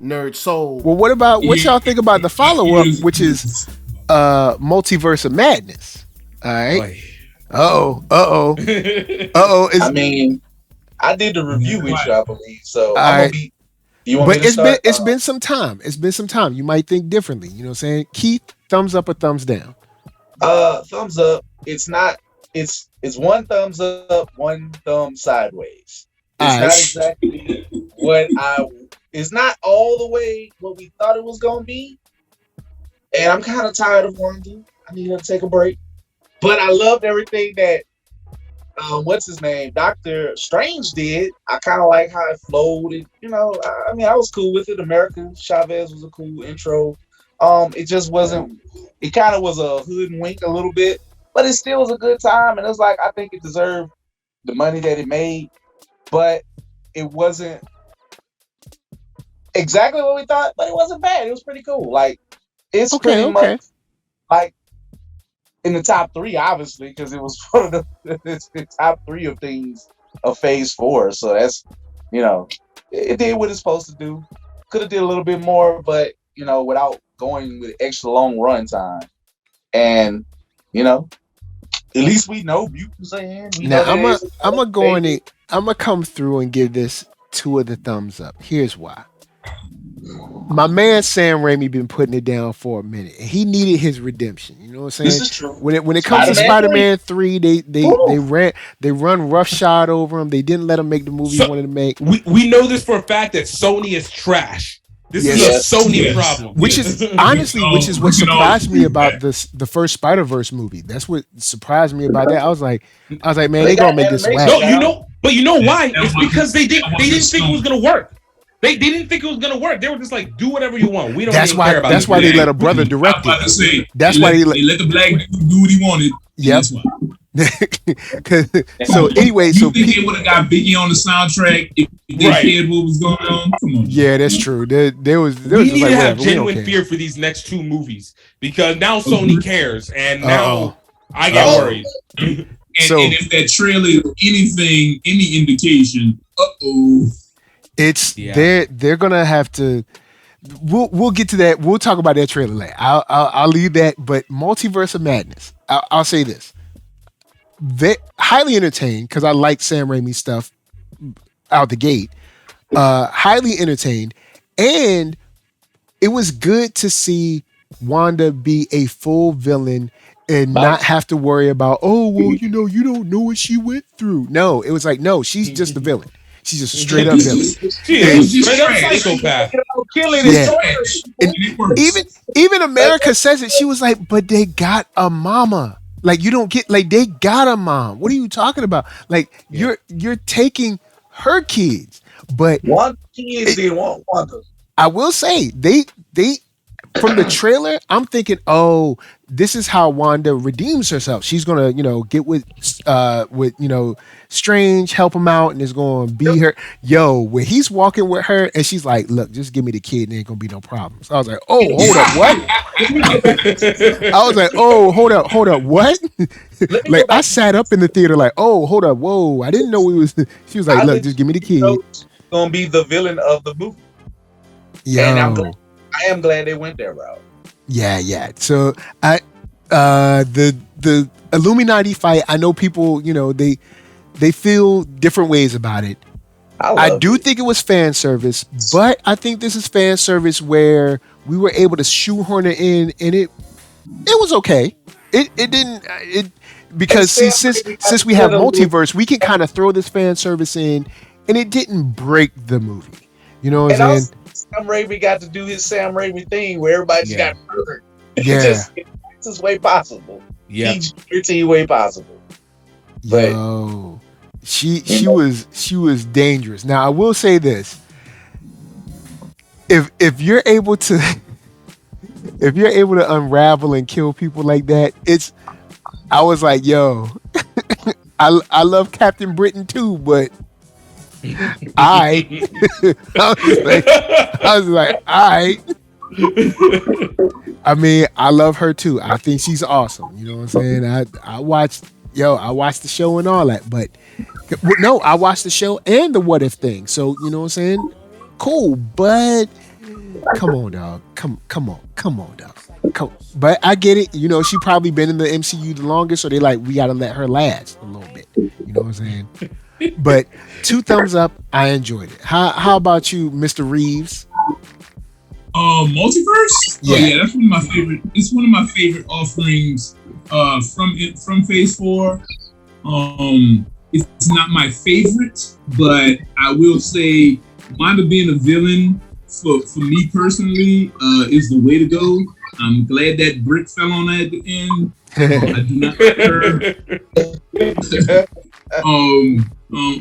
Nerd Soul. Well, what y'all think about the follow up, which is Multiverse of Madness? All right. Uh-oh. I mean, I did the review with you, I believe. So All I'm gonna right. be. Do you want me But to start? it's been some time. It's been some time. You might think differently. You know what I'm saying? Keith, thumbs up or thumbs down? Thumbs up. It's not. It's one thumbs up, one thumb sideways. It's All not right. exactly what I. It's not all the way what we thought it was gonna be, and I'm kind of tired of Wanda. I need her to take a break. But I loved everything that what's his name, Doctor Strange did. I kind of like how it flowed. I mean, I was cool with it. America Chavez was a cool intro. It just wasn't. It kind of was a hood and wink a little bit, but it still was a good time. And it was like I think it deserved the money that it made, but it wasn't exactly what we thought. But it wasn't bad. It was pretty cool. Like it's pretty much like in the top three, obviously, because it was one of the top three of things of Phase 4. So that's, it did what it's supposed to do. Could have did a little bit more, but without going with extra long run time. And at least we know mutants are in. Now I'm gonna come through and give this 2 of the thumbs up. Here's why. My man Sam Raimi been putting it down for a minute, and he needed his redemption. You know what I'm saying? This is true. When it comes to Spider-Man 3, they run roughshod over him. They didn't let him make the movie he wanted to make. We know this for a fact that Sony is trash. This is a Sony problem. Which is honestly, what surprised me about the first Spider-Verse movie. That's what surprised me about that. I was like, man, they gonna make this whack. No, but you know why? It's because they didn't think it was gonna work. They didn't think it was gonna work. They were just like, do whatever you want. We don't care about. That's why they let a brother direct it. That's why they let the black dude do what he wanted. Yep. So anyway, you think they would have got Biggie on the soundtrack if they cared what was going on? Come on. Yeah, that's true. There was we need to have genuine fear for these next 2 movies because now Sony cares and now I get worried. And if that trailer is any indication, it's they're gonna have to. We'll get to that. We'll talk about that trailer later. I'll leave that. But Multiverse of Madness, I'll say this: highly entertained because I like Sam Raimi stuff out the gate. Highly entertained, and it was good to see Wanda be a full villain and not have to worry about you don't know what she went through. No, it was like she's just a villain. She's just a straight up villain. She is straight up psychopath. And even America says it. She was like, but they got a mama. Like you don't get they got a mom. What are you talking about? Like you're taking her kids. But one kids didn't want Wanda. I will say they from the trailer, I'm thinking, this is how Wanda redeems herself. She's gonna, get with Strange, help him out, and is gonna be her. When he's walking with her, and she's like, "Look, just give me the kid, and there ain't gonna be no problems." I was like, "Oh, hold up, what?" I was like, "Oh, hold up, what?" Like I sat up in the theater, like, "Oh, hold up, whoa, I didn't know we was." She was like, "Look, just give me the kid." Gonna be the villain of the movie. Yeah. I am glad they went that route. Yeah. So the Illuminati fight, I know people, they feel different ways about it. I do think it was fan service, but I think this is fan service where we were able to shoehorn it in, and it was okay. It didn't because since we have multiverse, we can kind of throw this fan service in, and it didn't break the movie. You know what I'm saying? Sam Raimi got to do his Sam Raimi thing where everybody just got murdered. Yeah. It's way possible. Yeah. PG-13 way possible. But she was dangerous. Now I will say this. If you're able to unravel and kill people like that, I was like, I love Captain Britain too, but I was like, all right. I mean, I love her too. I think she's awesome. You know what I'm saying? I watched the show and all that, but no, I watched the show and the What If thing. So, you know what I'm saying? Cool, but Come on, dog. Come on, dog. But I get it. You know, she probably been in the MCU the longest, so they like we gotta let her last a little bit. You know what I'm saying? But 2 thumbs up. I enjoyed it. How about you, Mr. Reeves? Multiverse. Yeah. Oh yeah, that's one of my favorite. It's one of my favorite offerings. From Phase 4. It's not my favorite, but I will say Wanda being a villain for me personally is the way to go. I'm glad that brick fell on that at the end. I do not like her.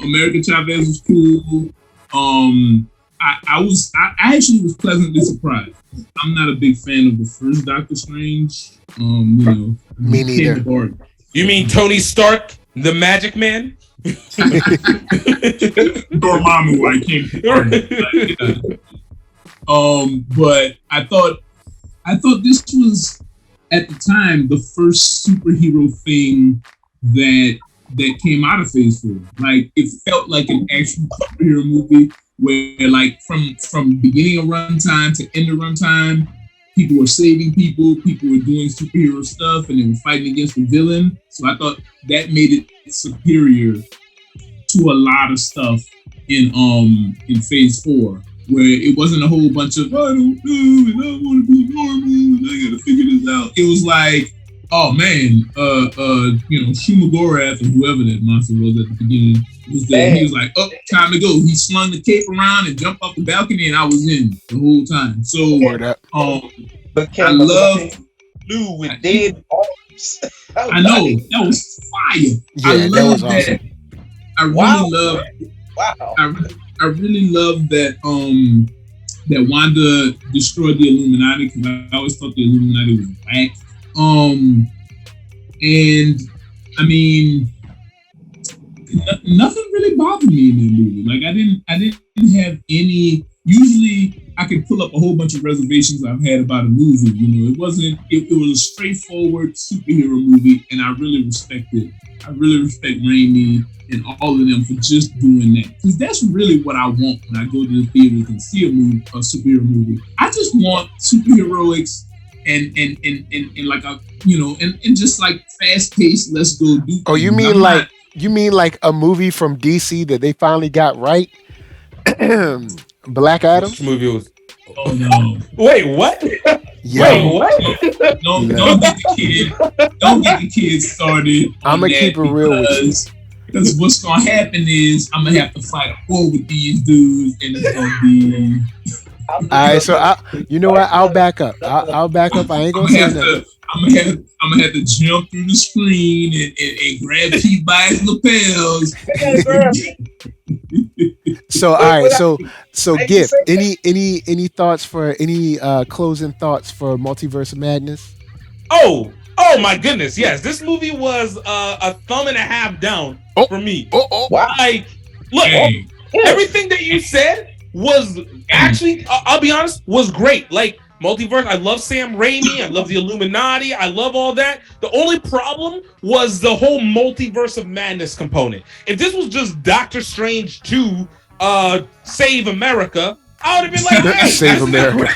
America Chavez was cool. I actually was pleasantly surprised. I'm not a big fan of the first Doctor Strange. Me neither. You mean Tony Stark, the Magic Man? Dormammu, I can't. But I thought this was at the time the first superhero thing that came out of Phase 4. Like it felt like an actual superhero movie where like from beginning of runtime to end of runtime, people were saving people were doing superhero stuff, and they were fighting against the villain. So I thought that made it superior to a lot of stuff in Phase 4, where it wasn't a whole bunch of I don't know, and I want to be normal, and I gotta figure this out. It was like, oh man, Shumagorath or whoever that monster was at the beginning was there. He was like, oh, time to go. He slung the cape around and jumped off the balcony, and I was in the whole time. So I love blue with dead arms. I know that was fire. Yeah, I love that was awesome. I really love. Wow. I really love that that Wanda destroyed the Illuminati, because I always thought the Illuminati was whack. And I mean, nothing really bothered me in that movie. Like I didn't have any. Usually, I could pull up a whole bunch of reservations I've had about a movie. You know, it was a straightforward superhero movie, and I really respect it. I really respect Raimi and all of them for just doing that, because that's really what I want when I go to the theaters and see a superhero movie. I just want superheroics and like a and just like fast paced. Let's go do. Oh, you mean like a movie from DC that they finally got right? Black Adam. This movie was. Oh no! Wait, what? Yo. Wait, what? Don't get the kids started. I'm gonna keep it real with you. Because what's gonna happen is I'm gonna have to fight a war with these dudes, and it's gonna be. All right, so you know what? I'll back up. I'll back up. I ain't gonna say nothing. I'm gonna have to jump through the screen and grab Pete by his lapels. So all right, so Gift, any thoughts for any closing thoughts for Multiverse of Madness? Oh my goodness, yes. This movie was a thumb and a half down for me. Wow. Like, look, everything that you said was actually, I'll be honest, was great. Like, Multiverse, I love Sam Raimi, I love the Illuminati, I love all that. The only problem was the whole Multiverse of Madness component. If this was just Doctor Strange 2, Save America, I would have been like, hey, Save America.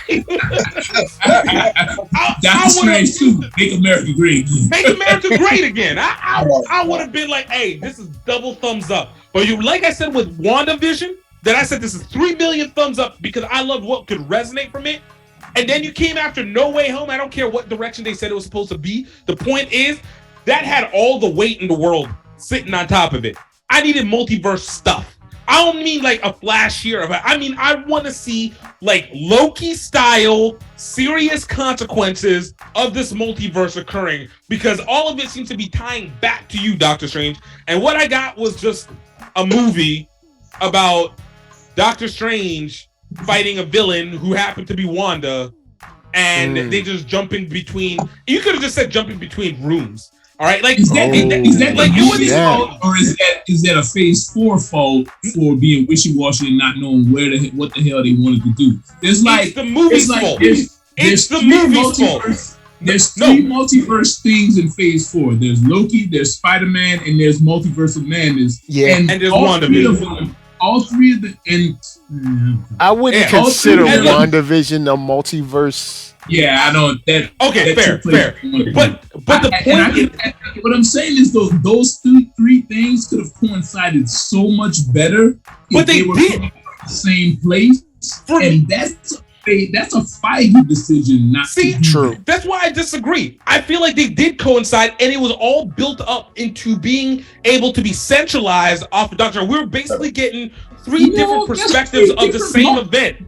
Doctor Strange 2, Make America Great Again. Make America Great Again. I would have been like, hey, this is double thumbs up. But like I said with WandaVision, that I said this is 3 million thumbs up because I loved what could resonate from it. And then you came after No Way Home. I don't care what direction they said it was supposed to be. The point is, that had all the weight in the world sitting on top of it. I needed multiverse stuff. I don't mean like a flash here. I mean, I want to see like Loki style, serious consequences of this multiverse occurring, because all of it seems to be tying back to you, Doctor Strange. And what I got was just a movie about Doctor Strange fighting a villain who happened to be Wanda, and they just jumping between. You could have just said jumping between rooms. All right, like is that like it was fault, or is that a Phase 4 fault for being wishy-washy and not knowing what the hell they wanted to do? There's like it's the movie's fault. There's the movie's fault. There's three multiverse things in Phase 4. There's Loki, there's Spider-Man, and there's Multiverse of Madness. Yeah, and there's WandaVision. all three of the and I wouldn't consider WandaVision a multiverse. Yeah, I don't. That okay, that fair. But the point is, what I'm saying is those three things could have coincided so much better if they were from the same place. And that's a Feige decision, not true. That's why I disagree. I feel like they did coincide, and it was all built up into being able to be centralized off of Doctor. We were basically getting three different perspectives of the same event.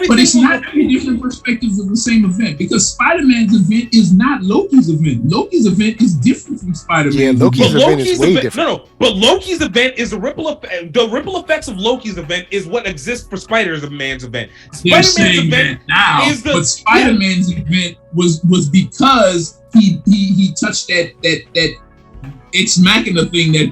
But it's not three different perspectives of the same event, because Spider-Man's event is not Loki's event. Loki's event is different from Spider-Man's event. Loki's event is way different. No, but Loki's event is the ripple effects of Loki's event is what exists for Spider-Man's event. Spider-Man's event now, but Spider-Man's event was because he touched that Ex Machina thing that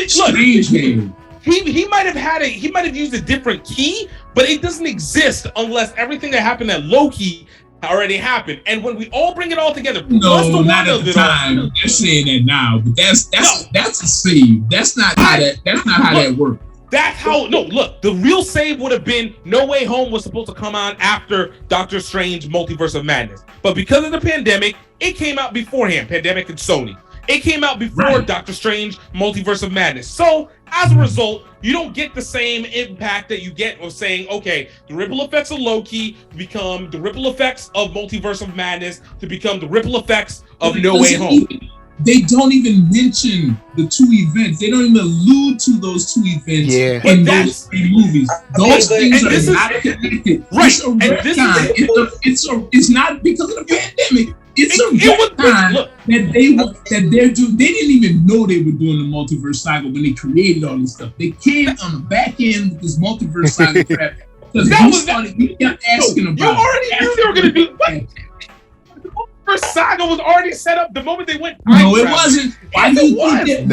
Strange had. He might have used a different key, but it doesn't exist unless everything that happened at Loki already happened. And when we all bring it all together, no, not at the time. They're saying that now, but that's a save. That's not how that works. That's how. No, look, the real save would have been No Way Home was supposed to come on after Doctor Strange Multiverse of Madness, but because of the pandemic, it came out beforehand. Pandemic and Sony. It came out before Doctor Strange Multiverse of Madness. So, as a result, you don't get the same impact that you get of saying, okay, the ripple effects of Loki become the ripple effects of Multiverse of Madness to become the ripple effects of No Way Home. They don't even mention the two events. They don't even allude to those two events in those three movies. Those things are not connected. Right. It's not because of the pandemic. It's a retcon that they're doing. They didn't even know they were doing the multiverse saga when they created all this stuff. They came on the back end with this multiverse saga crap because we kept asking about. You already knew they were going to do what? The multiverse saga was already set up the moment they went. No, it wasn't. Why do you think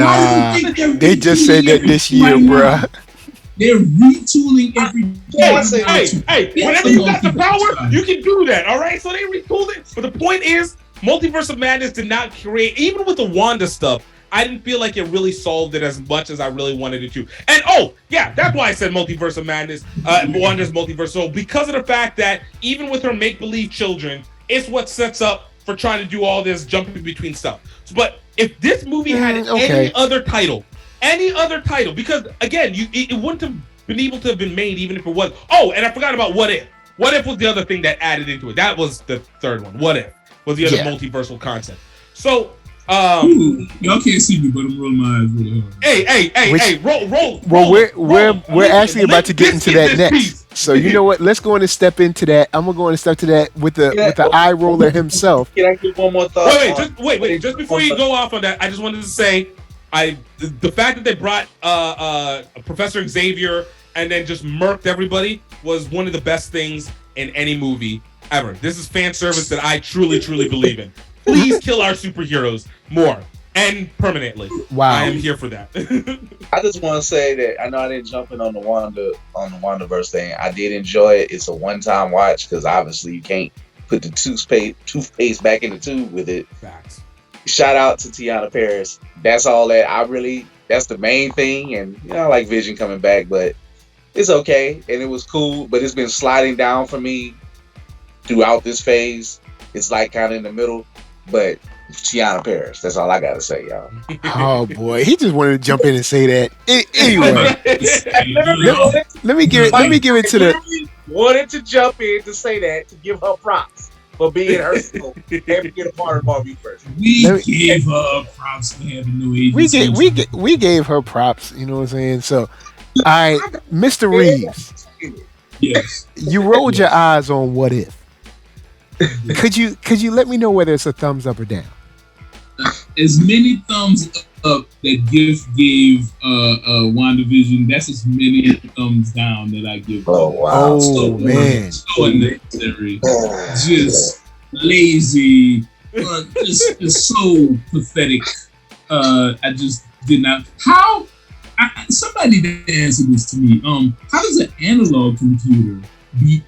that? They just said that this year, bruh. They're retooling every. Hey! Whenever you got the power, you can do that. All right, so they retooled it. But the point is, Multiverse of Madness did not create, even with the Wanda stuff. I didn't feel like it really solved it as much as I really wanted it to. And that's why I said Multiverse of Madness, Wanda's Multiverse. So because of the fact that even with her make-believe children, it's what sets up for trying to do all this jumping between stuff. But if this movie had any other title, because again, it wouldn't have been able to have been made even if it was. Oh, and I forgot about What If. What If was the other thing that added into it. That was the third one. What If was the other multiversal concept. So, y'all can't see me, but I'm rolling my eyes really hard. Hey, roll. Well, we're actually about to get into that next. So you know what? Let's go in and step into that. I'm gonna go in and step to that with the eye roller himself. Can I give one more thought? Wait. Just before you go off on that, I just wanted to say, the fact that they brought Professor Xavier and then just murked everybody was one of the best things in any movie ever. This is fan service that I truly believe in. Please kill our superheroes more and permanently. Wow, I am here for that. I just want to say that I know I didn't jump in on the Wandaverse thing. I did enjoy it. It's a one-time watch because obviously you can't put the toothpaste back in the tube with it. Facts. Shout out to Tiana Paris. That's all that that's the main thing. And I like Vision coming back, but it's okay. And it was cool, but it's been sliding down for me throughout this phase. It's like kind of in the middle, but Tiana Paris. That's all I got to say, y'all. Oh boy, he just wanted to jump in and say that. Anyway, let me give it to the. Wanted to jump in to say that to give her props for being her soul and being a part of Barbie first. We gave her props for having no agency. We gave her props. You know what I'm saying? So, all right, Mr. Reeves. Yes. You rolled your eyes on What If. Could you let me know whether it's a thumbs up or down? As many thumbs up that Gift gave WandaVision, that's as many thumbs down that I give. Oh wow! Man, so unnecessary, just lazy, just so pathetic. I just did not. How? Somebody did answer this to me. How does an analog computer beat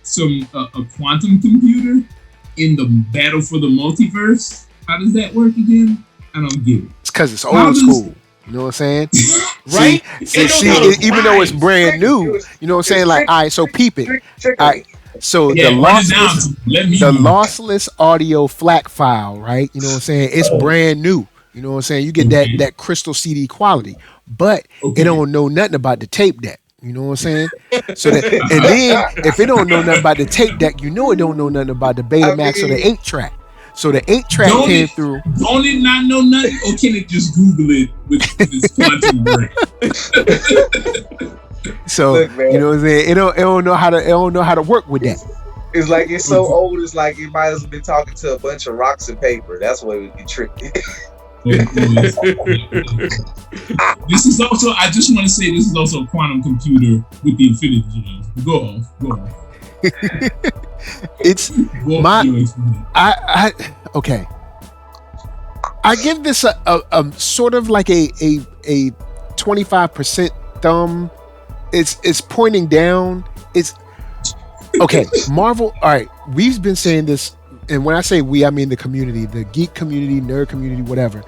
a quantum computer in the battle for the multiverse? How does that work again? I don't get it. It's because it's old school. You know what I'm saying? See, Right? It knows how to even though it's rhyme. brand new, you know what I'm saying? Like, all right, so peep it. All right, so Yeah, run it down. Let me the know. lossless audio FLAC file, right? You know what I'm saying? It's brand new. You know what I'm saying? You get that crystal CD quality, but it don't know nothing about the tape deck. You know what I'm saying? So that, and then if it don't know nothing about the tape deck, you know it don't know nothing about the Betamax or the 8-track. So the 8-track came through. Don't it not know nothing, or can it just Google it with its quantum brain? So Look, man. you know what I'm saying? It don't know how to work with that. It's like it's so old. It's like it might have been talking to a bunch of rocks and paper. That's what it would be tricky. This is also. I just want to say this is also a quantum computer with the infinity gems. Go off. It's okay. I give this a sort of like a 25% thumb. It's pointing down. It's okay. Marvel. All right, we've been saying this, and when I say we, I mean the community, the geek community, nerd community, whatever.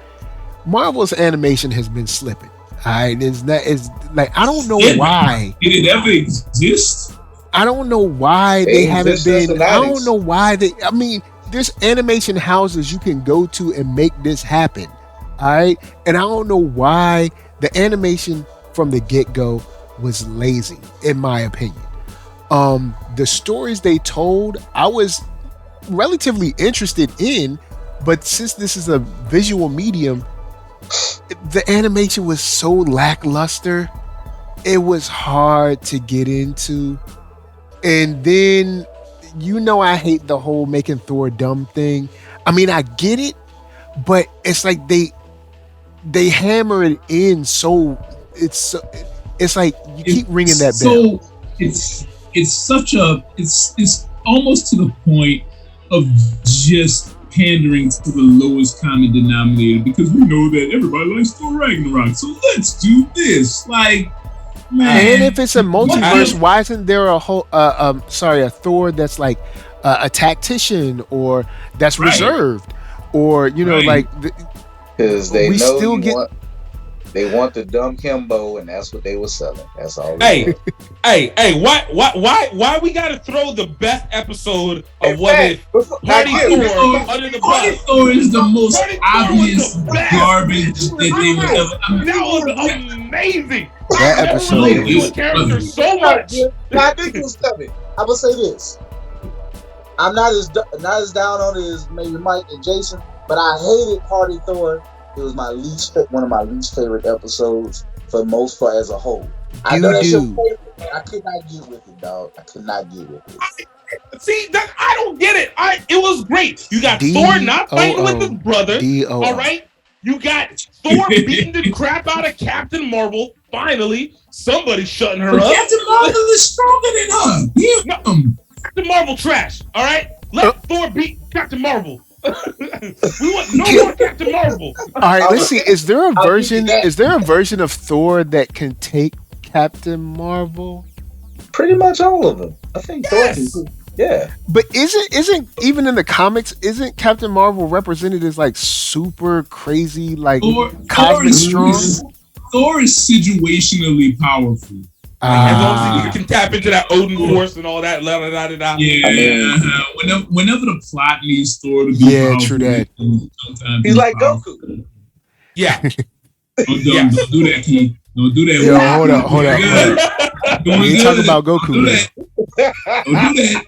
Marvel's animation has been slipping. All right, it's like I don't know why. Did it ever exist? I don't know why they haven't been. I don't know why they. I mean, there's animation houses you can go to and make this happen. All right, and I don't know why the animation from the get-go was lazy, in my opinion. The stories they told, I was relatively interested in, but since this is a visual medium, the animation was so lackluster. It was hard to get into. And then, I hate the whole making Thor dumb thing. I mean, I get it, but it's like they hammer it in so it's like you keep ringing that bell. It's almost to the point of just pandering to the lowest common denominator, because we know that everybody likes Thor Ragnarok, so let's do this. Like, man. And if it's a multiverse, why isn't there a Thor that's like a tactician or that's reserved, or like because they want the dumb Kimbo, and that's what they were selling. That's all. Hey, why we gotta throw the best episode of Party Thor under the bus? Party Thor is the most obvious garbage that they would ever. That was amazing. That episode was character so much. I think it was coming. I will say this: I'm not as down on it as maybe Mike and Jason, but I hated Party Thor. It was one of my least favorite episodes for the most part as a whole. I know that's your favorite, but I could not get with it, dog. I could not get with it. See, I don't get it. It was great. You got Thor not fighting with his brother. All right. You got Thor beating the crap out of Captain Marvel. Finally, somebody shutting her up. Captain Marvel is stronger than her. No, Captain Marvel trash. All right. Let Thor beat Captain Marvel. We want no more Captain Marvel. All right, let's see. Is there a version of Thor that can take Captain Marvel? Pretty much all of them. I think yes. Thor can. Yeah. But isn't even in the comics, isn't Captain Marvel represented as like super crazy, like cosmic strong? Thor is situationally powerful. As long as you can tap into that Odin force and all that. Yeah. Whenever the plot needs Thor to be powerful, true that. He's like Goku. Yeah. Don't do that, Keith. Don't do that. Yo, hold up. We ain't talking about Goku. Don't do that.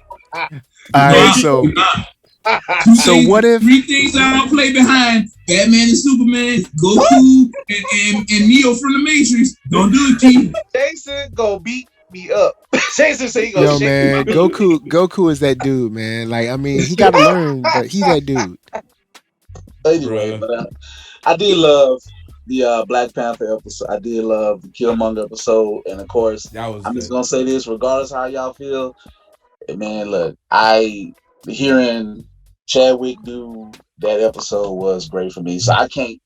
All right, so what if 3 things I don't play behind: Batman and Superman, Goku, and Neo from the Matrix? Don't do it, Keith. Jason gonna beat me up. Jason say he gonna shake man, me. Goku is that dude, man. Like, I mean, he gotta learn, but he's that dude. Anyway, but I did love the Black Panther episode. I did love the Killmonger episode, and of course, I'm just gonna say this, regardless how y'all feel. Man, look, hearing Chadwick do that episode was great for me, so I can't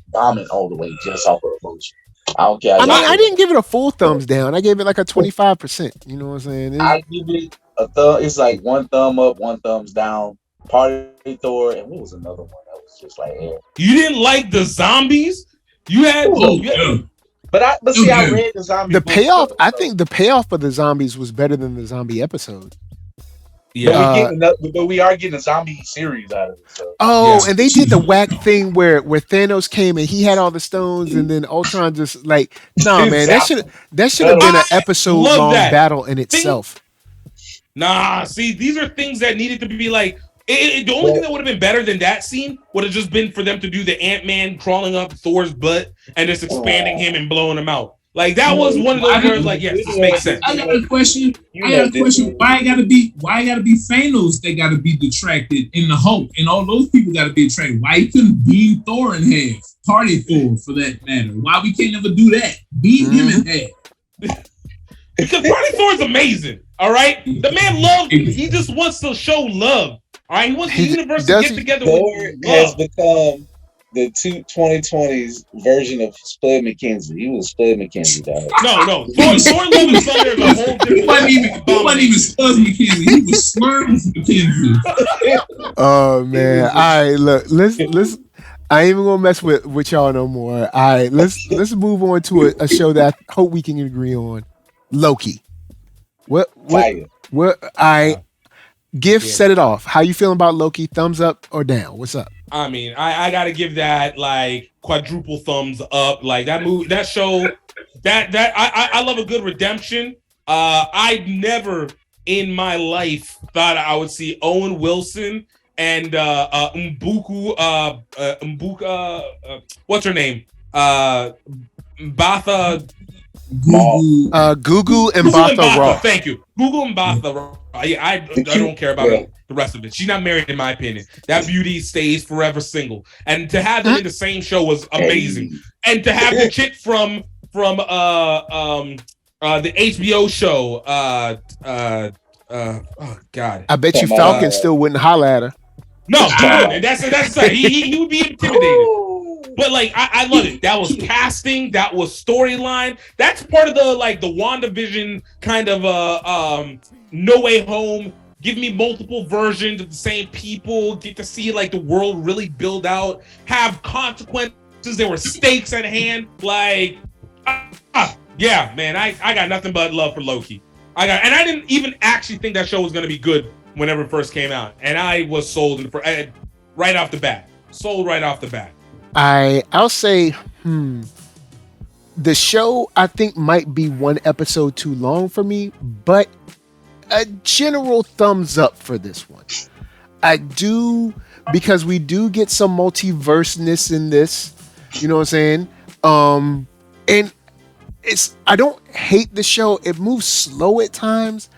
bomb it all the way just off of emotion. I don't care. I didn't give it a full thumbs down. I gave it like a 25%. You know what I'm saying? I give it a thumb. It's like 1 thumb up, 1 thumbs down. Party Thor, and what was another one that was just like, You didn't like the zombies? You had, Oh, you had yeah. But see, I read the zombie. The books, payoff, though, I so- think the payoff for the zombies was better than the zombie episode. But we yeah, getting but we are getting a zombie series out of it. So Oh, Yeah. and they did the whack thing where Thanos came and he had all the stones, and then Ultron just like, nah, man, that should have been an episode love long that. battle in Thing- itself. Nah, see, these are things that needed to be like. The only thing that would have been better than that scene would have just been for them to do the Ant-Man crawling up Thor's butt and just expanding him and blowing him out. Like that was one of those words. Like, yes, this makes sense. I got a question. Why it gotta be Thanos that gotta be detracted in the Hulk, and all those people gotta be attracted? Why he couldn't beam Thor in half? Party Thor, for that matter. Why we can't never do that? Beam him in half. Because Party Thor is amazing. All right, the man loves. He just wants to show love. All right, he wants the universe to get together Thor with has love. become the 2020s version of Spud McKenzie. He was Spud McKenzie, dog. No. Thor Love and Thunder is a whole different. He wasn't even Spuzz McKenzie. He was Slurms McKenzie. Oh man! All right, look, let's. I ain't even gonna mess with y'all no more. All right, let's move on to a show that I hope we can agree on. Loki. Fire. Gift set it off. How you feeling about Loki? Thumbs up or down? What's up? I mean, I gotta give that like quadruple thumbs up. Like that movie, that show, I love a good redemption. I never in my life thought I would see Owen Wilson and what's her name? Batha. Gugu and Batha Raw. Thank you. Gugu and Batha Raw. I don't care about the rest of it. She's not married, in my opinion. That beauty stays forever single. And to have them in the same show was amazing. And to have the chick from the HBO show, oh God. I bet you Falcon still wouldn't holler at her. No, he wouldn't. That's right. He would be intimidated. But like I love it. That was casting, that was storyline. That's part of the WandaVision kind of No Way Home. Give me multiple versions of the same people, get to see like the world really build out, have consequences. There were stakes at hand. Like yeah, man, I got nothing but love for Loki. And I didn't even actually think that show was gonna be good whenever it first came out. And I was sold right off the bat. Sold right off the bat. I'll say, the show I think might be one episode too long for me, but a general thumbs up for this one. I do, because we do get some multiverseness in this. You know what I'm saying? And I don't hate the show. It moves slow at times,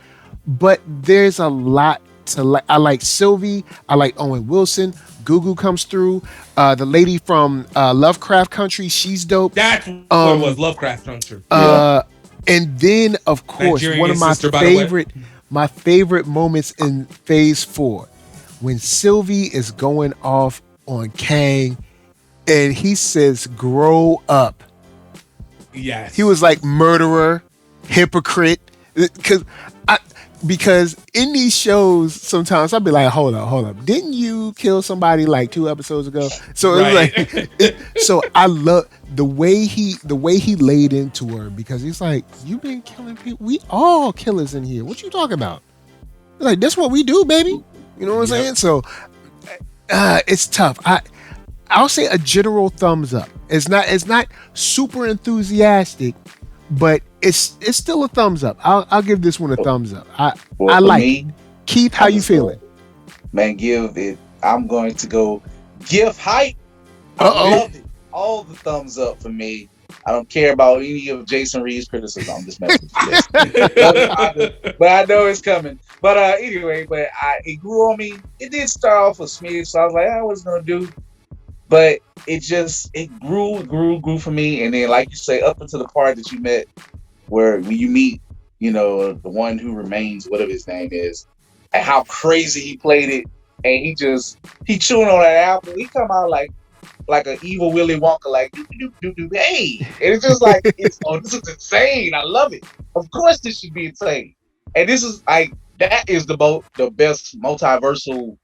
but there's a lot to like. I like Sylvie. I like Owen Wilson. Gugu comes through. The lady from Lovecraft Country, she's dope. That's what it was, Lovecraft Country. And then, of course, Nigerian one of my sister, favorite moments in Phase 4, when Sylvie is going off on Kang, and he says, "Grow up." Yes. He was like murderer, hypocrite, because in these shows sometimes I'll be like, hold up, didn't you kill somebody like 2 episodes ago? So right. It's like so I love the way he laid into her, because he's like, you've been killing people, we all killers in here, what you talking about? Like, that's what we do, baby. You know what I'm saying? So it's tough. I'll say a general thumbs up. It's not super enthusiastic, but it's still a thumbs up. I'll give this one a thumbs up. I like it. Keith, how you feeling? Man, I'm going to go give hype. Uh-oh. I love it. All the thumbs up for me. I don't care about any of Jason Reed's criticism. I'm just messing with you. But I know it's coming. But anyway, it grew on me. It did start off with smidge, so I was like, what's it gonna do? But it grew for me. And then, like you say, up until the part that you met, when you meet, the one who remains, whatever his name is, and how crazy he played it, and he chewing on that apple. He come out like an evil Willy Wonka, like do, hey, and it's just like this is insane. I love it. Of course, this should be insane. And this is that is the best multiversal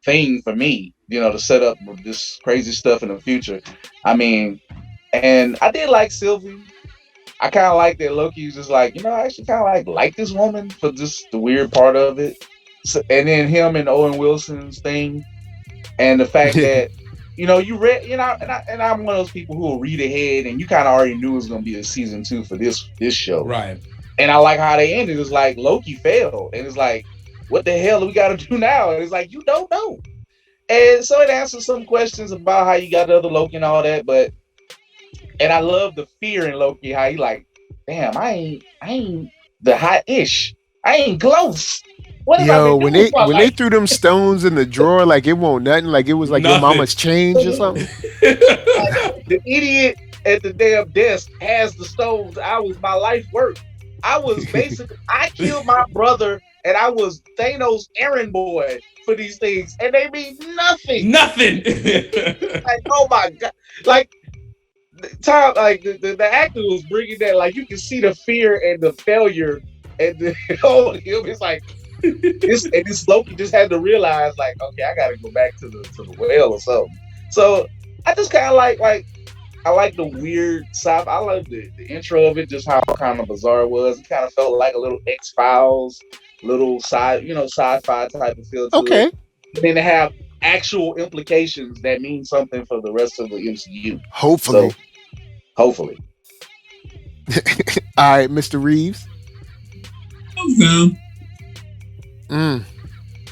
thing for me, to set up this crazy stuff in the future. I mean, And I did like Sylvie. I kind of like that Loki was just like, I actually kind of like this woman for just the weird part of it. So, and then him and Owen Wilson's thing, and the fact that you read, and I'm one of those people who will read ahead, and you kind of already knew it was going to be a season 2 for this show, right? And I like how they ended. It's like Loki failed, and it's like, what the hell do we got to do now? And it's like, you don't know. And so it answers some questions about how you got the other Loki and all that, and I love the fear in Loki, how he like, damn, I ain't the hot-ish. I ain't close. What have I been when doing they threw them stones in the drawer, like it won't nothing, like it was like your mama's change or something. The idiot at the damn desk has the stones. My life work. I was basically, I killed my brother, and I was Thanos' errand boy for these things, and they mean nothing. Nothing. Like, oh my god, like. Tom, like the actor was bringing that, like you can see the fear and the failure, and him. It's like this Loki just had to realize, like, okay, I got to go back to the well or something. So I just kind of like I like the weird sci-fi. I love the intro of it, just how kind of bizarre it was. It kind of felt like a little X-Files, little sci-fi type of feel to it. And then to have actual implications that mean something for the rest of the MCU. Hopefully. Hopefully. All right, Mr. Reeves. I'm down.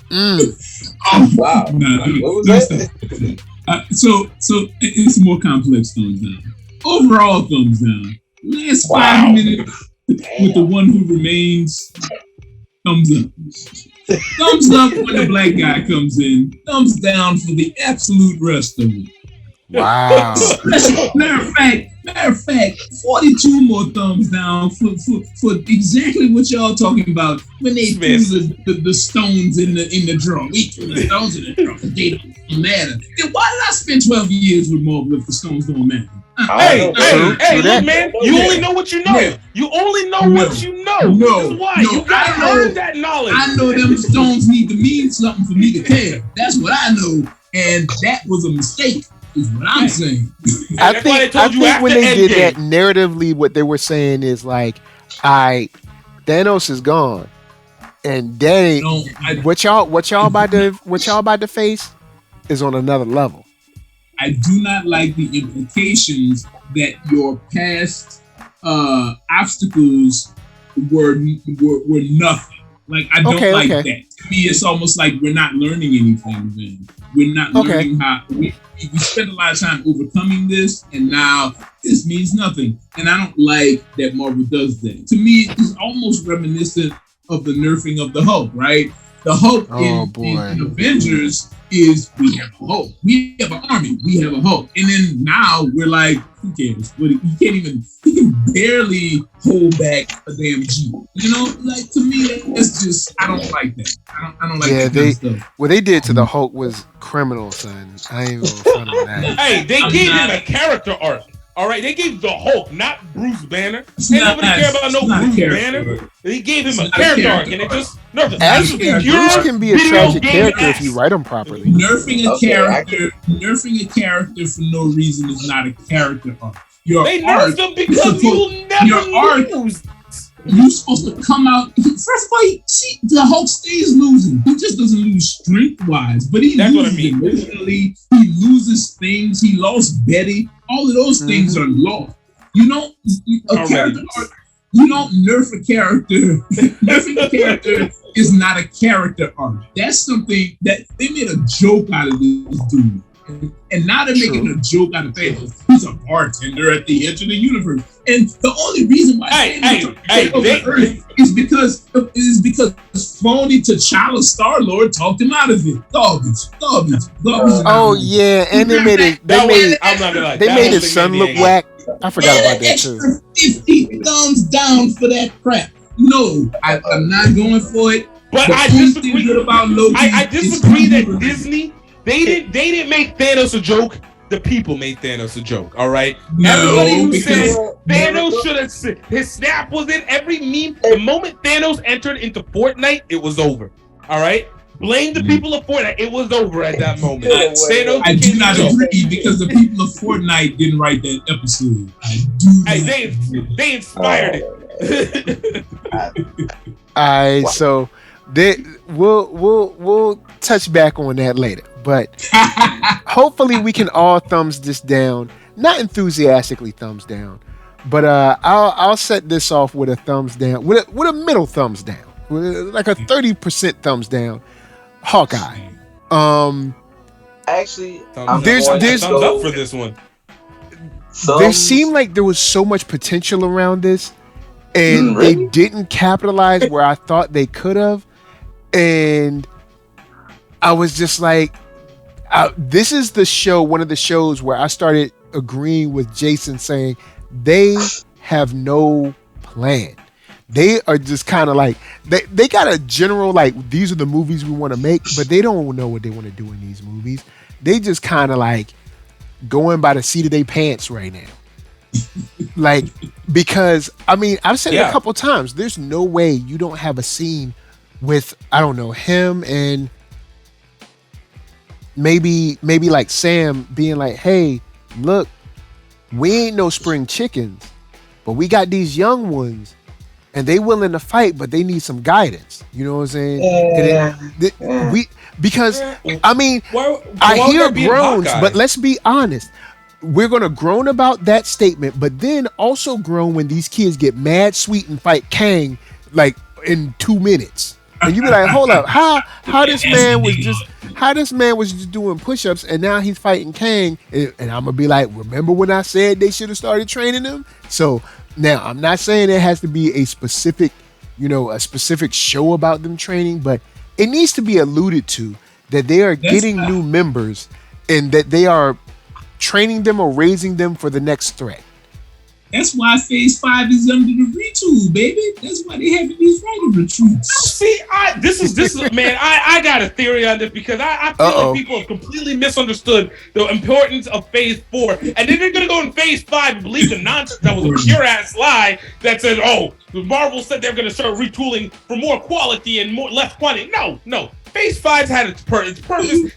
Oh, wow. What was that? So it's more complex thumbs down. Overall thumbs down. Last 5 minutes with the one who remains. Thumbs up. Thumbs up when the black guy comes in. Thumbs down for the absolute rest of it. Wow. Matter of fact, 42 more thumbs down for exactly what y'all talking about when they threw the stones in the drawer. We threw the stones in the drawer. They don't matter. Then why did I spend 12 years with Marvel if the stones don't matter? Hey, look, man, you only know what you know. Yeah. You only know what you know. This is why you gotta learn that knowledge. I know them stones need to mean something for me to care. That's what I know, and that was a mistake. Is what I'm saying. I think when they did that narratively, what they were saying is like, Thanos is gone, and what y'all about to face is on another level. I do not like the implications that your past obstacles were nothing. Like I don't like that. To me, it's almost like we're not learning anything. Then we're not learning how we spent a lot of time overcoming this, and now this means nothing. And I don't like that Marvel does that. To me, it's almost reminiscent of the nerfing of the Hulk, right? The Hulk in Avengers is we have a Hulk. We have an army. We have a Hulk. And then now we're like, who cares? He can barely hold back a damn G. Like to me, that's just, I don't like that. I don't like that kind of stuff. What they did to the Hulk was criminal, son. I ain't even front of that. Hey, they gave him a character arc. All right, they gave the Hulk, not Bruce Banner. They nobody care about no Bruce Banner. They gave him a character arc, and it just nerfed. Actually, Bruce can be a tragic character if you write him properly. Nerfing a character for no reason is not a character arc. They nerfed him because you'll never lose. You're supposed to come out. First of all, the Hulk stays losing. He just doesn't lose strength-wise, but he loses emotionally. He loses things. He lost Betty. All of those things are lost. You don't nerf a character. Nerfing a character is not a character arc. That's something that they made a joke out of this dude. And now they're making a joke out of Thanos. He's a bartender at the edge of the universe. And the only reason why Earth is because phony T'Challa Star-Lord talked him out of it. Garbage. Oh yeah, and they made his son look whack. I forgot about that too. 50 thumbs down for that crap. No, I'm not going for it. But I disagree about Loki. I disagree that Disney. They didn't make Thanos a joke. The people made Thanos a joke. All right. Everybody who said Thanos should have, his snap was in every meme. The moment Thanos entered into Fortnite, it was over. All right. Blame the people of Fortnite. It was over at that moment. I do not agree because the people of Fortnite didn't write that episode. I do. Hey, they inspired it. All right, so we'll touch back on that later, but hopefully we can all thumbs this down. Not enthusiastically thumbs down, but I'll set this off with a thumbs down, with a middle thumbs down, with like a 30% thumbs down. Hawkeye. Actually, there's thumbs up for this one. There seemed like there was so much potential around this, and really? they didn't capitalize where I thought they could have, and I was just like, this is the show, one of the shows where I started agreeing with Jason, saying they have no plan. They are just kind of like, they got a general, like, these are the movies we want to make, but they don't know what they want to do in these movies. They just kind of like going by the seat of their pants right now. Like, because, I mean, I've said it a couple times, there's no way you don't have a scene with, I don't know, him and maybe like Sam being like, hey, look, we ain't no spring chickens, but we got these young ones. And they willing to fight, but they need some guidance. You know what I'm saying? Because I mean, I hear groans, but let's be honest. We're gonna groan about that statement, but then also groan when these kids get mad sweet and fight Kang like in 2 minutes. And you be like, hold up, how this man was just doing push-ups and now he's fighting Kang, and I'm gonna be like, remember when I said they should have started training him? So now I'm not saying it has to be a specific show about them training, but it needs to be alluded to that they are getting new members and that they are training them or raising them for the next threat. That's why Phase 5 is under the retool, baby. That's why they having these writer retreats. See, this is man. I got a theory on this because I feel like people have completely misunderstood the importance of Phase 4, and then they're gonna go in Phase 5 and believe the nonsense that was a pure ass lie that said, "Oh, Marvel said they're gonna start retooling for more quality and less quantity." No. Phase 5 had its purpose.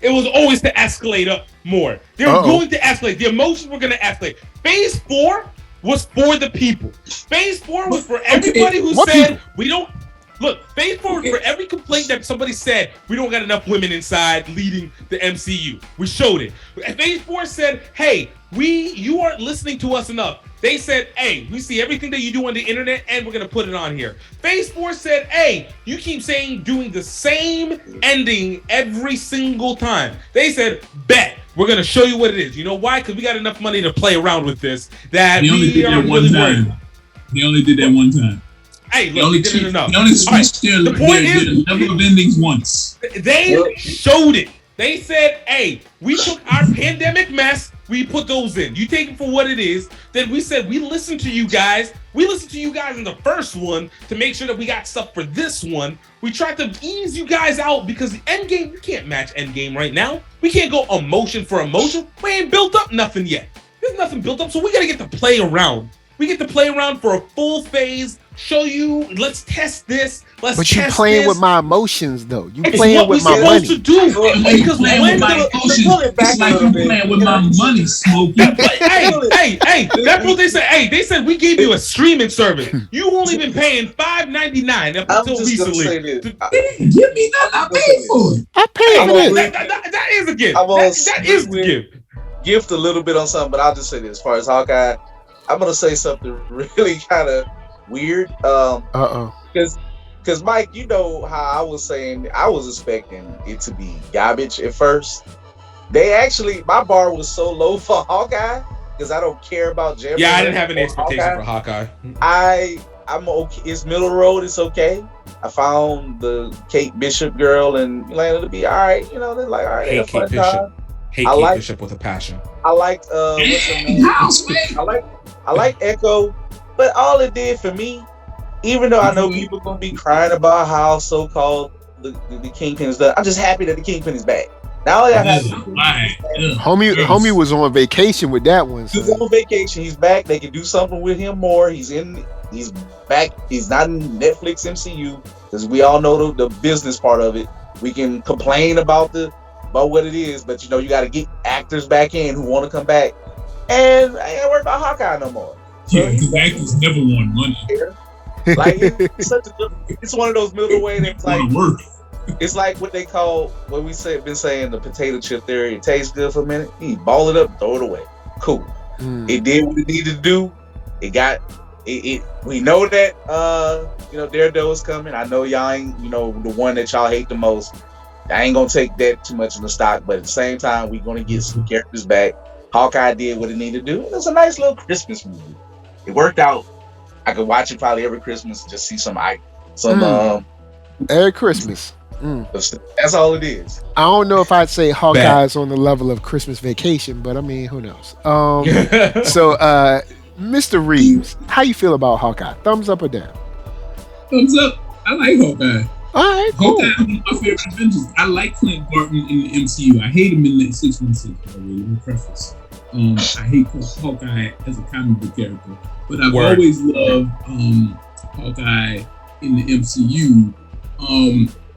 It was always to escalate up more. They were going to escalate. The emotions were gonna escalate. Phase 4 was for the people. Phase 4 was for everybody who said we don't look. Phase 4 was for every complaint that somebody said we don't got enough women inside leading the MCU. We showed it. And Phase 4 said, hey, you aren't listening to us enough. They said, hey, we see everything that you do on the internet and we're gonna put it on here. Phase 4 said, hey, you keep doing the same ending every single time. They said, bet. We're gonna show you what it is. You know why? Because we got enough money to play around with this. That they only did that one time. They only did that one time. Hey, look, they did it enough. They only switched their level of endings once. They showed it. They said, hey, we took our pandemic mess, we put those in. You take it for what it is. Then we said, we listened to you guys. We listened to you guys in the first one to make sure that we got stuff for this one. We tried to ease you guys out because the Endgame, we can't match Endgame right now. We can't go emotion for emotion. We ain't built up nothing yet. There's nothing built up, so we gotta get to play around. We get to play around for a full phase, show you, let's test this, let's but test you playing this. with my emotions though. You It's playing what with we my money. supposed to do. Because playing with my emotions. It's like you playing with my money, Smokey. Hey, that's what they said. Hey, they said we gave you a streaming service. You only been paying $5.99 up until recently. Give me nothing. I paid for it. I paid for it. That is a gift. That is the gift. Gift a little bit on something, but I'll just say this: as far as Hawkeye, I'm gonna say something really kind of weird. Because Mike, you know how I was saying I was expecting it to be garbage at first. My bar was so low for Hawkeye because I don't care about Jeremy. Yeah, I didn't have any expectation for Hawkeye. I'm okay. It's middle road. It's okay. I found the Kate Bishop girl and Lana to be all right. You know, they're like all right. Hate Kate Bishop. Hate Kate Bishop with a passion. I liked what's her name? I like Echo, but all it did for me, even though I know people gonna be crying about how so-called the Kingpin is done, I'm just happy that the Kingpin is back. Now I have homie was on vacation with that one. He's on vacation. He's back. They can do something with him more. He's back. He's not in Netflix MCU because we all know the business part of it. We can complain about what it is, but you got to get actors back in who want to come back. And I ain't worried about Hawkeye no more. So Yeah, because actors never want money. Like it's one of those middleweight that's like work. It's like what they call what we been saying the potato chip theory. It tastes good for a minute. You ball it up, throw it away. Cool. It did what it needed to do. It got it. We know that Daredevil is coming. I know y'all ain't the one that y'all hate the most. I ain't gonna take that too much in the stock, but at the same time, we're gonna get some characters back. Hawkeye did what it needed to do. It was a nice little Christmas movie. It worked out. I could watch it probably every Christmas and just see some every Christmas. That's all it is. I don't know if I'd say Hawkeye's on the level of Christmas Vacation, but I mean, who knows? So, Mr. Reeves, how you feel about Hawkeye? Thumbs up or down? Thumbs up. I like Hawkeye. All right, cool. Hawkeye is one of my favorite Avengers. I like Clint Barton in the MCU. I hate him in that 616. Let me preface. I hate Hawkeye as a comic book character, but I've always loved Hawkeye in the MCU.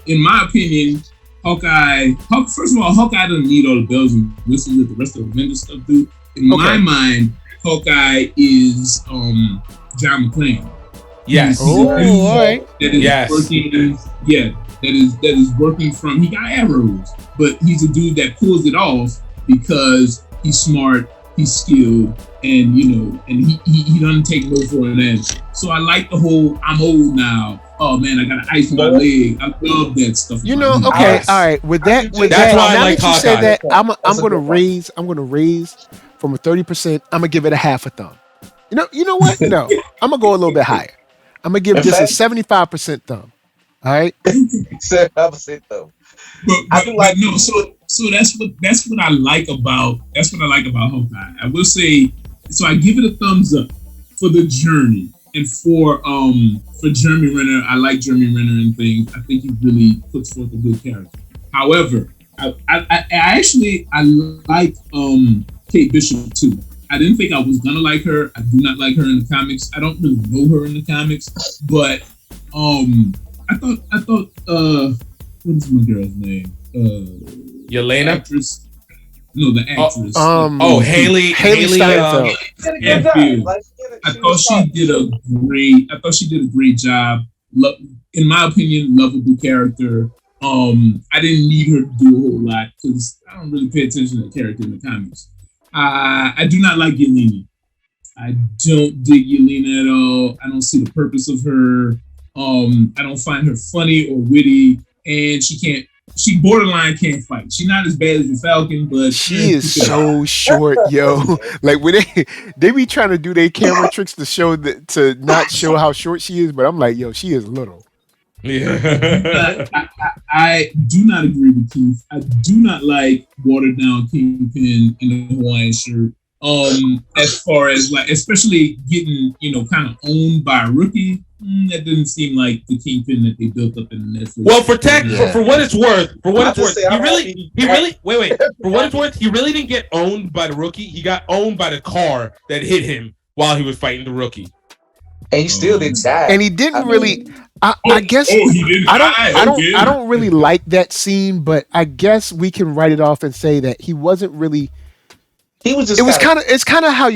In my opinion, first of all, Hawkeye doesn't need all the bells and whistles that the rest of the Avengers stuff do. In my mind, Hawkeye is John McClane. Yes. All right. That is working. Yeah, that is working from. He got arrows, but he's a dude that pulls it off because he's smart, he's skilled, and he doesn't take no for an answer. So I like the whole I'm old now. Oh man, I got an ice in my leg. I love that stuff. Okay, all right. With that, why now I like that you said that, I'm gonna raise from a 30%. I'm gonna give it a half a thumb. You know what? No, I'm gonna go a little bit higher. I'm gonna give this a 75% thumb. All right, 75% thumb. So that's what I like about Hawkeye. I will say, so I give it a thumbs up for the journey and for Jeremy Renner. I like Jeremy Renner and things. I think he really puts forth a good character. However, I like Kate Bishop too. I didn't think I was gonna like her. I do not like her in the comics. I don't really know her in the comics, but I thought what is my girl's name? Yelena? Actress. No, the actress. Haley Steinfeld. I thought she did a great job. In my opinion, lovable character. I didn't need her to do a whole lot because I don't really pay attention to the character in the comics. I do not like Yelena. I don't dig Yelena at all. I don't see the purpose of her. I don't find her funny or witty, and she borderline can't fight. She's not as bad as the Falcon, but she is so short, yo. Like when they be trying to do their camera tricks to not show how short she is, but I'm like, yo, she is little. Yeah. I do not agree with Keith. I do not like watered down Kingpin in a Hawaiian shirt. As far as like, especially getting kind of owned by a rookie, that didn't seem like the Kingpin that they built up in the Netflix. Well, for what it's worth, he really didn't get owned by the rookie. He got owned by the car that hit him while he was fighting the rookie. And he still didn't die. And he didn't really. I guess I don't really like that scene, but I guess we can write it off and say that he wasn't really. He was just. It's kind of how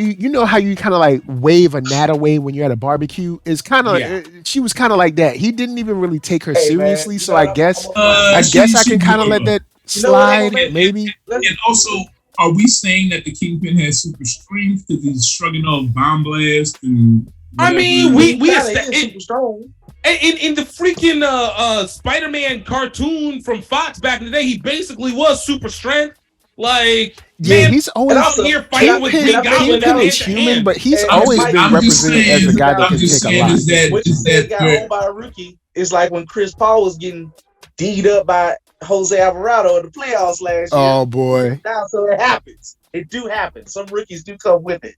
how you kind of like wave a gnat away when you're at a barbecue. It's kind of she was kind of like that. He didn't even really take her seriously, so I guess I can kind of let that slide, maybe. And also, are we saying that the Kingpin has super strength because he's shrugging off bomb blast and? I mean, we super strong. In the freaking Spider-Man cartoon from Fox back in the day, he basically was super strength. Like, yeah, he's always out here fighting with Green Goblin. Kingpin is human, but he's always been represented as a guy that can take a lot. When he got owned by a rookie, it's like when Chris Paul was getting D'd up by Jose Alvarado in the playoffs last year. Oh boy! Now, so it happens. It do happen. Some rookies do come with it.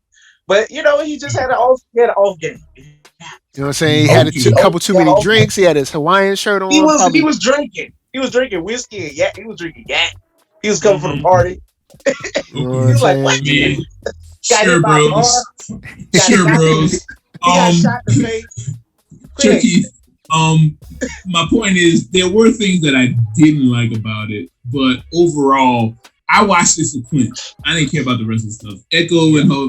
But he just had an off game. You know what I'm saying? He had a couple too many drinks. He had his Hawaiian shirt on. He was drinking. He was drinking whiskey. Yeah, he was drinking yak. He was coming from the party. He was like, "What? Sure, bros. Sure, bros." He got shot in the face. My point is there were things that I didn't like about it, but overall, I watched it for Quint. I didn't care about the rest of the stuff. Echo and her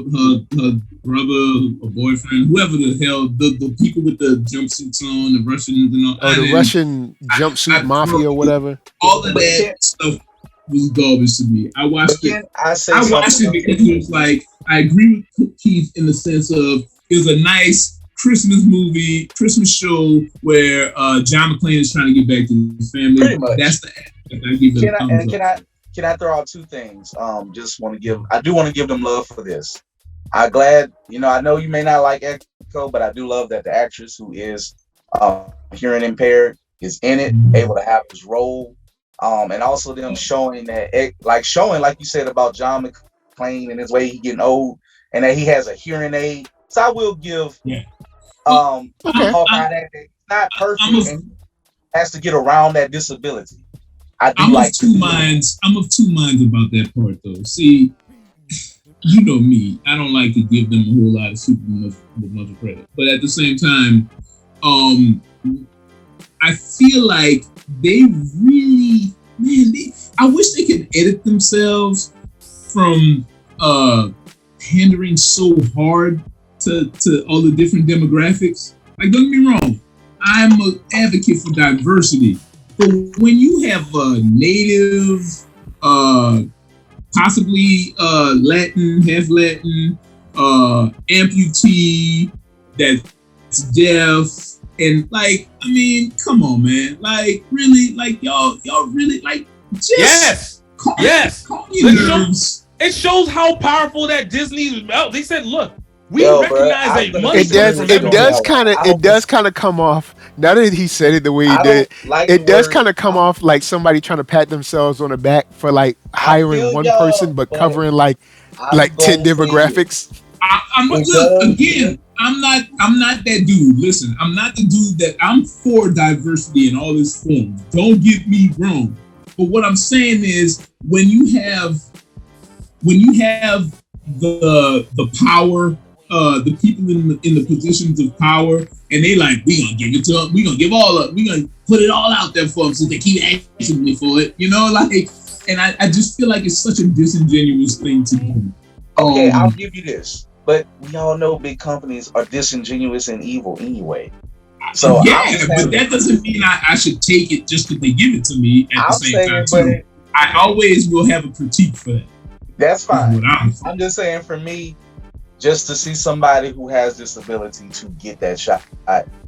brother or boyfriend, whoever the hell, the people with the jumpsuits on, the Russians and all. The Russian jumpsuit mafia or whatever. All of that stuff was garbage to me. I watched it. I watched it because it was like, I agree with Keith in the sense of it was a nice Christmas movie, Christmas show where John McClane is trying to get back to his family. Pretty much. That's the act. I give it Can I throw out two things? I do want to give them love for this. I'm glad, I know you may not like Echo, but I do love that the actress who is hearing impaired is in it, able to have his role. And also them showing that, like you said about John McClane and his way he getting old, and that he has a hearing aid. So I will give, that it's not perfect and has to get around that disability. I'm of two minds about that part, though. See, you know me. I don't like to give them a whole lot of much credit, but at the same time, I feel like they really, I wish they could edit themselves from pandering so hard to all the different demographics. Like, don't get me wrong, I'm an advocate for diversity. But when you have a native, possibly Latin, half Latin, amputee that's deaf, and come on, man, really, y'all really just calm your nerves. It shows how powerful that Disney. They said, look. We recognize that money. It does kind of come off. Now that he said it the way he did, it does kind of come off like somebody trying to pat themselves on the back for hiring one person but covering 10 demographics. I'm not that dude. Listen, I'm not the dude that I'm for diversity in all its forms. Don't get me wrong. But what I'm saying is when you have the power. The people in the positions of power, and they we gonna give it to them. We gonna give all up. We gonna put it all out there for them, so they keep asking me for it. And I just feel like it's such a disingenuous thing to do. Okay, I'll give you this, but we all know big companies are disingenuous and evil anyway. So but that doesn't mean I should take it just because they give it to me at the same time too. I always will have a critique for that. That's fine. I'm just saying, for me, just to see somebody who has this ability to get that shot,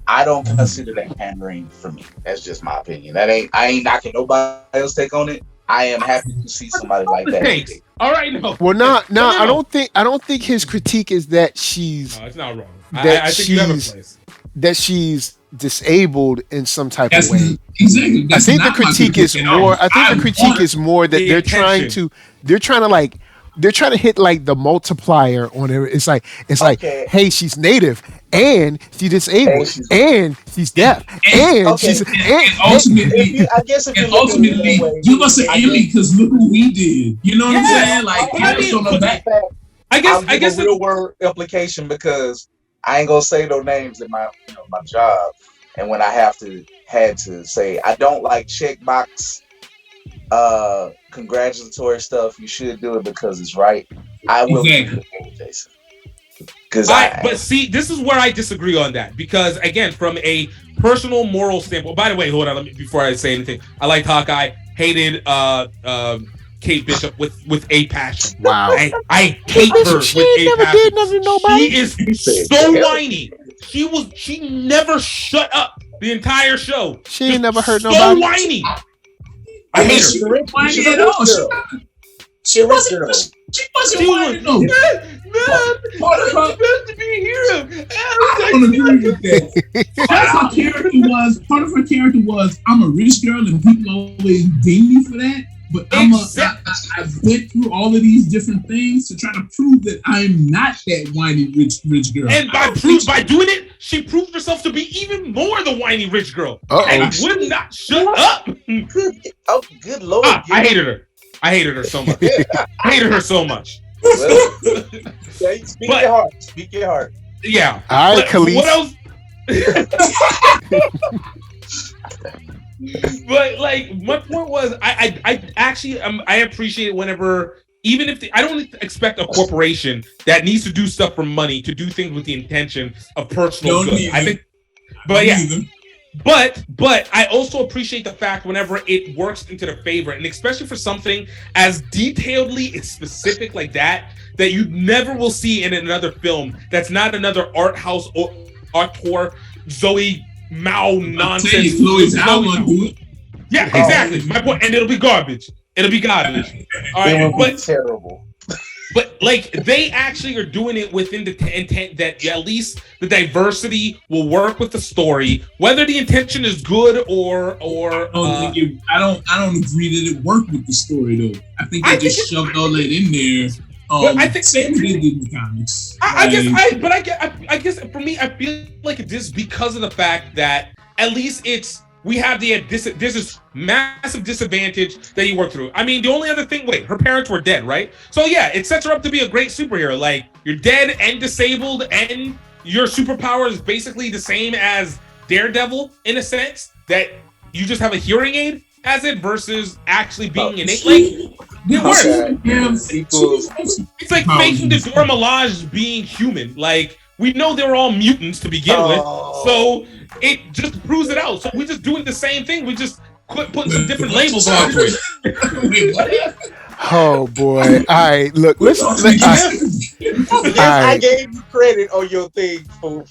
I don't consider that pandering for me. That's just my opinion. I ain't knocking nobody else's take on it. I am happy to see somebody like that. All right, no. Well, no, I don't think his critique is that she's. No, it's not wrong. I think you have a place. That she's disabled in some type of way. Exactly. I think the critique is more. I think the critique is more that they're trying to hit the multiplier on it. It's like, hey, she's native and she's disabled and she's deaf and she's ultimately give us an Emmy because look what we did. You know what I'm saying? I guess the real word implication, because I ain't gonna say no names in my my job, and when I had to say I don't like checkbox congratulatory stuff. You should do it because it's right. I will do it, Jason. But see, this is where I disagree on that, because again, from a personal moral standpoint. By the way, hold on, before I say anything, I liked Hawkeye, hated Kate Bishop with a passion. Wow. I hate her with a passion. She is so whiny. She never shut up the entire show. She ain't never heard nobody. So whiny. I hate her. She wasn't whiny, no. Part of her to be here. I don't agree with that. Part of her character was I'm a rich girl and people always ding me for that. But I went through all of these different things to try to prove that I'm not that whiny rich girl. And by doing it, she proved herself to be even more the whiny rich girl. And would not shut up. Good Lord. I hated her. I hated her so much. I hated her so much. Well, speak your heart. Speak your heart. Yeah. All right, Khalees. What else? But like, my point was, I actually I appreciate whenever, even if I don't expect a corporation that needs to do stuff for money to do things with the intention of personal good. I think, but yeah. But I also appreciate the fact whenever it works into the favor, and especially for something as detailedly specific like that you never will see in another film. That's not another art house or auteur Zoe Mao nonsense. Yeah, exactly. My point, and it'll be garbage. It'll be garbage. All right, but terrible. But like, they actually are doing it within the intent that at least the diversity will work with the story, whether the intention is good or. I don't agree that it worked with the story though. I think they just shoved all that in there. But I think same as they did in the comics. I guess for me, I feel like it is because of the fact that at least we have there's this massive disadvantage that you work through. I mean, the only other thing, her parents were dead, right? So yeah, it sets her up to be a great superhero. Like, you're dead and disabled, and your superpower is basically the same as Daredevil in a sense, that you just have a hearing aid as it versus actually being innate. Like, it works. It's like faking the Dora Milaje being human. Like, we know they were all mutants to begin with, so it just proves it out. So we're just doing the same thing. We just putting some different labels onto it. Oh boy! All right, look. I gave you credit on your thing for